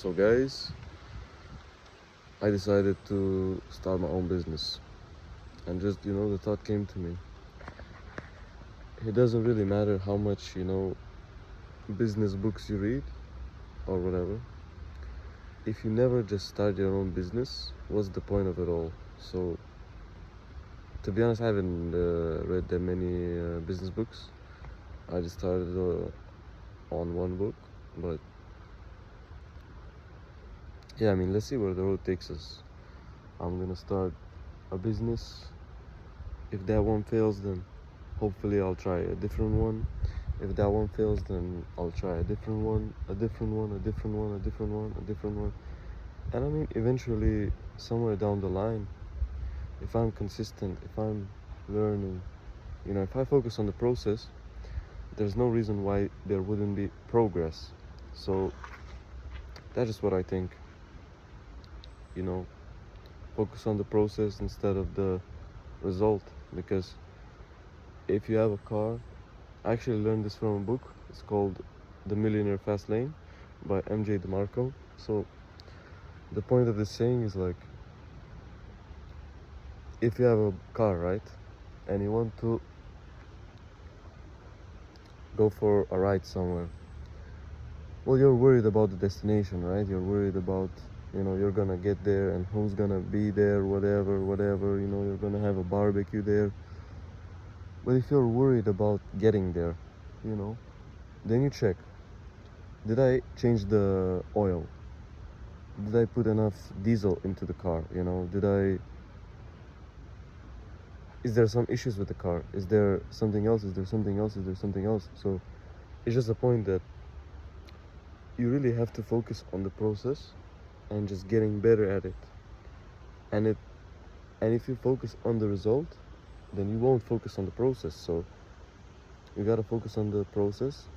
So guys, I decided to start my own business, and just the thought came to me. It doesn't really matter how much business books you read or whatever. If you never just start your own business, what's the point of it all? So to be honest, I haven't read that many business books. I just started on one book, but yeah, I mean, let's see where the road takes us. I'm gonna start a business. If that one fails, then hopefully I'll try a different one. If that one fails, then I'll try a different one, a different one, a different one, a different one, a different one. And I mean, eventually, somewhere down the line, if I'm consistent, if I'm learning, if I focus on the process, there's no reason why there wouldn't be progress. So that is what I think. Focus on the process instead of the result. Because if you have a car, I actually learned this from a book. It's called The Millionaire, Fastlane by MJ DeMarco. So the point of this saying is like, if you have a car, right, and you want to go for a ride somewhere, well, you're worried about the destination, right? You're worried about you're gonna get there and who's gonna be there, whatever, you're gonna have a barbecue there. But if you're worried about getting there, then you check, did I change the oil? Did I put enough diesel into the car? Is there some issues with the car? Is there something else? Is there something else? Is there something else? So it's just a point that you really have to focus on the process and just getting better at it. And if you focus on the result, then you won't focus on the process. So you gotta focus on the process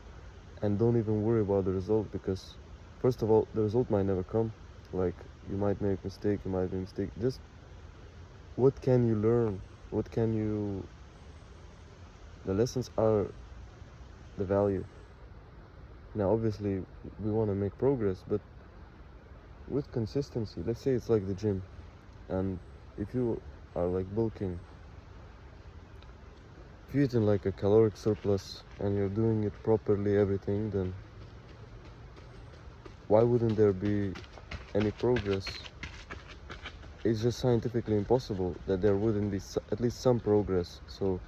and don't even worry about the result, because first of all, the result might never come. Like, you might make a mistake, just what can you learn? The lessons are the value. Now obviously we want to make progress, but with consistency. Let's say it's like the gym, and if you are like bulking, if you're eating like a caloric surplus and you're doing it properly, everything, then why wouldn't there be any progress? It's just scientifically impossible that there wouldn't be at least some progress. So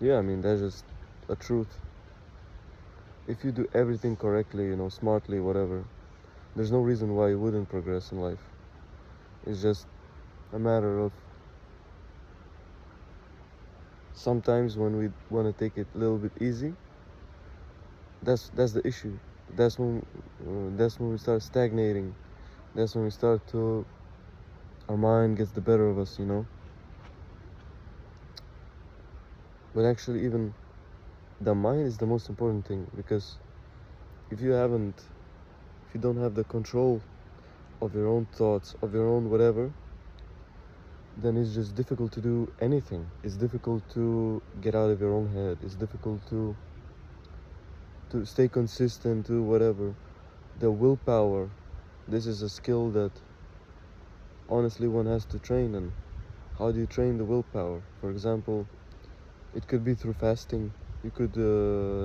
yeah, I mean, that's just a truth. If you do everything correctly, smartly, whatever, there's no reason why you wouldn't progress in life. It's just a matter of sometimes when we want to take it a little bit easy, that's the issue. That's when we start stagnating. That's when we start to, our mind gets the better of us, But actually, even the mind is the most important thing, because if you don't have the control of your own thoughts, of your own whatever, then it's just difficult to do anything. It's difficult to get out of your own head. It's difficult to stay consistent, to whatever. The willpower, this is a skill that honestly one has to train. And how do you train the willpower? For example, it could be through fasting. You could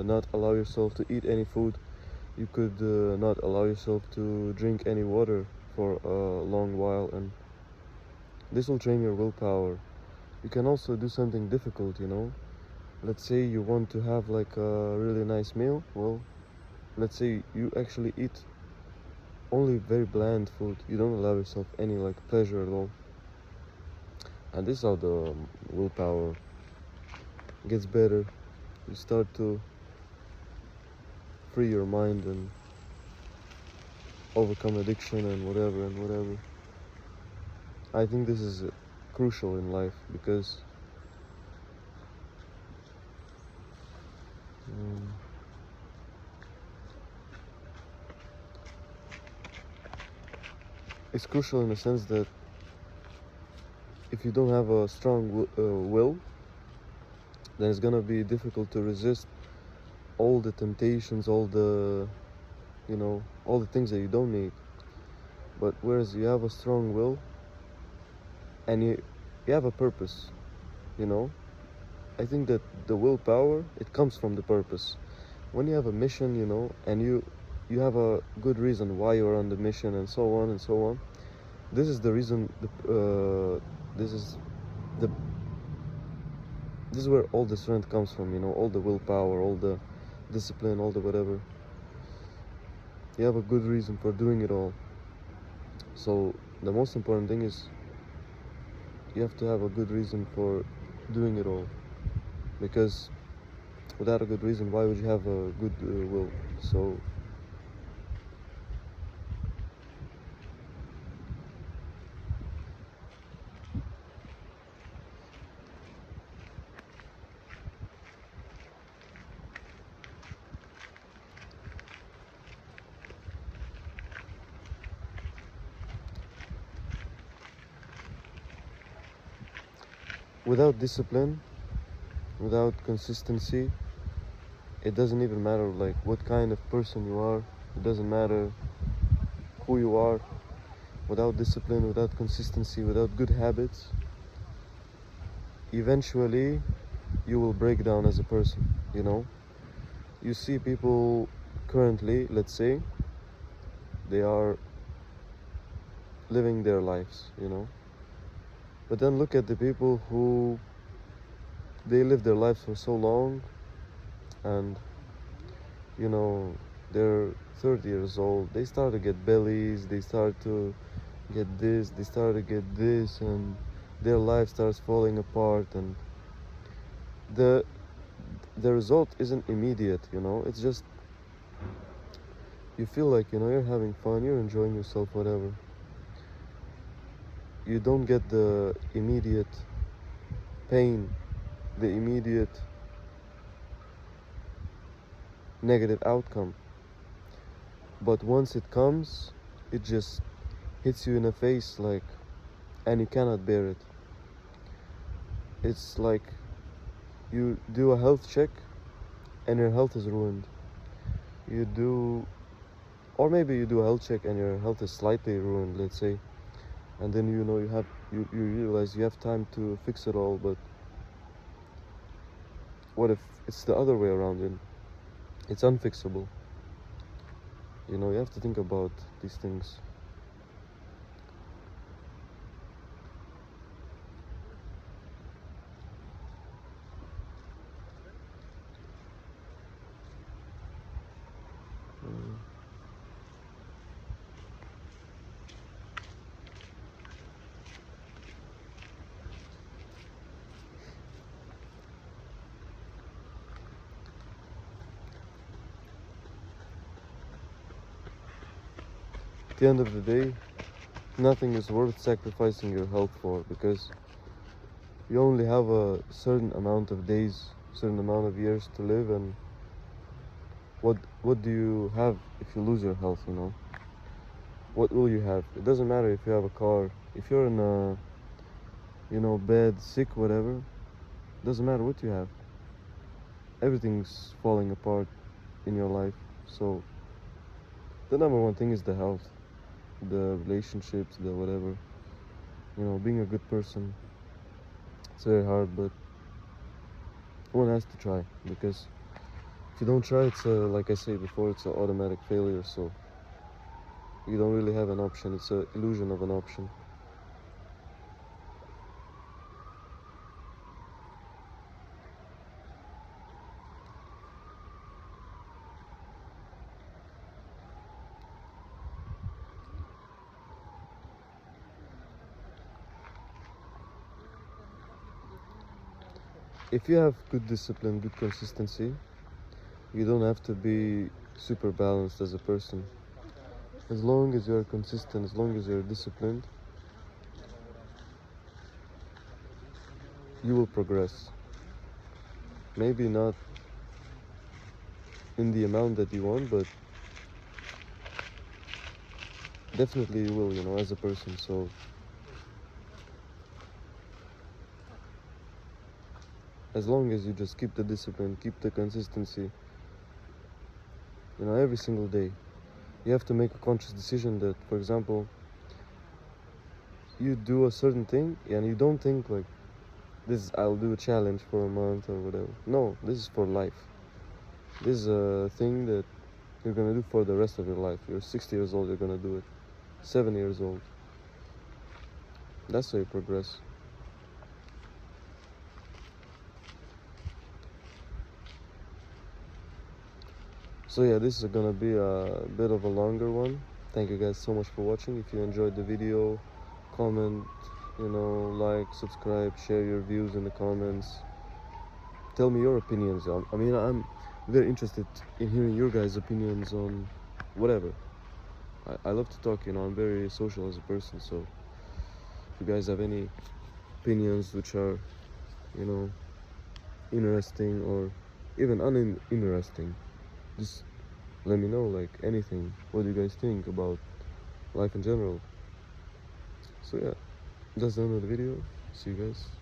not allow yourself to eat any food. You could not allow yourself to drink any water for a long while, and this will train your willpower. You can also do something difficult, Let's say you want to have like a really nice meal. Well, let's say you actually eat only very bland food. You don't allow yourself any like pleasure at all. And this is how the willpower gets better. You start to free your mind and overcome addiction and whatever. I think this is crucial in life, because it's crucial in the sense that if you don't have a strong will, then it's gonna be difficult to resist all the temptations, all the all the things that you don't need. But whereas you have a strong will and you have a purpose, you know, I think that the willpower, it comes from the purpose. When you have a mission, you know, and you have a good reason why you're on the mission, and so on and so on. This is the reason. This is the this is where all the strength comes from. You know, all the willpower, all the discipline, all the whatever. You have a good reason for doing it all. So the most important thing is you have to have a good reason for doing it all, because without a good reason, why would you have a good will? So without discipline, without consistency, it doesn't even matter like what kind of person you are. It doesn't matter who you are. Without discipline, without consistency, without good habits, eventually you will break down as a person, you know. You see people currently, let's say, they are living their lives, you know. But then look at the people who they live their lives for so long, and you know, they're 30 years old, they start to get bellies, they start to get this, they start to get this, and their life starts falling apart, and the result isn't immediate, you know. It's just you feel like, you know, you're having fun, you're enjoying yourself, whatever. You don't get the immediate pain, the immediate negative outcome. But once it comes, it just hits you in the face, like, and you cannot bear it. It's like you do a health check and your health is ruined. You do, or maybe you do a health check and your health is slightly ruined, let's say, and then you know you realize you have time to fix it all. But what if it's the other way around and it's unfixable? You know, you have to think about these things. At the end of the day, nothing is worth sacrificing your health for, because you only have a certain amount of days, certain amount of years to live, and what do you have if you lose your health, you know? What will you have? It doesn't matter if you have a car, if you're in a, you know, bed, sick, whatever. It doesn't matter what you have. Everything's falling apart in your life. So the number one thing is the health, the relationships, the whatever. You know, being a good person. It's very hard, but one has to try, because if you don't try, it's like I said before, it's an automatic failure. So you don't really have an option. It's an illusion of an option. If you have good discipline, good consistency, you don't have to be super balanced as a person. As long as you're consistent, as long as you're disciplined, you will progress. Maybe not in the amount that you want, but definitely you will, you know, as a person. So as long as you just keep the discipline, keep the consistency, you know, every single day, You have to make a conscious decision that, for example, you do a certain thing and you don't think like, this I'll do a challenge for a month or whatever. No, this is for life. This is a thing that you're gonna do for the rest of your life. You're 60 years old, you're gonna do it. 7 years old. That's how you progress. So yeah, this is gonna be a bit of a longer one. Thank you guys so much for watching. If you enjoyed the video, comment, like, subscribe, share your views in the comments. Tell me your opinions. I mean, I'm very interested in hearing your guys' opinions on whatever. I love to talk, I'm very social as a person, so if you guys have any opinions which are, interesting or even uninteresting, just let me know, like, anything. What do you guys think about life in general? So yeah, that's the end of the video. See you guys.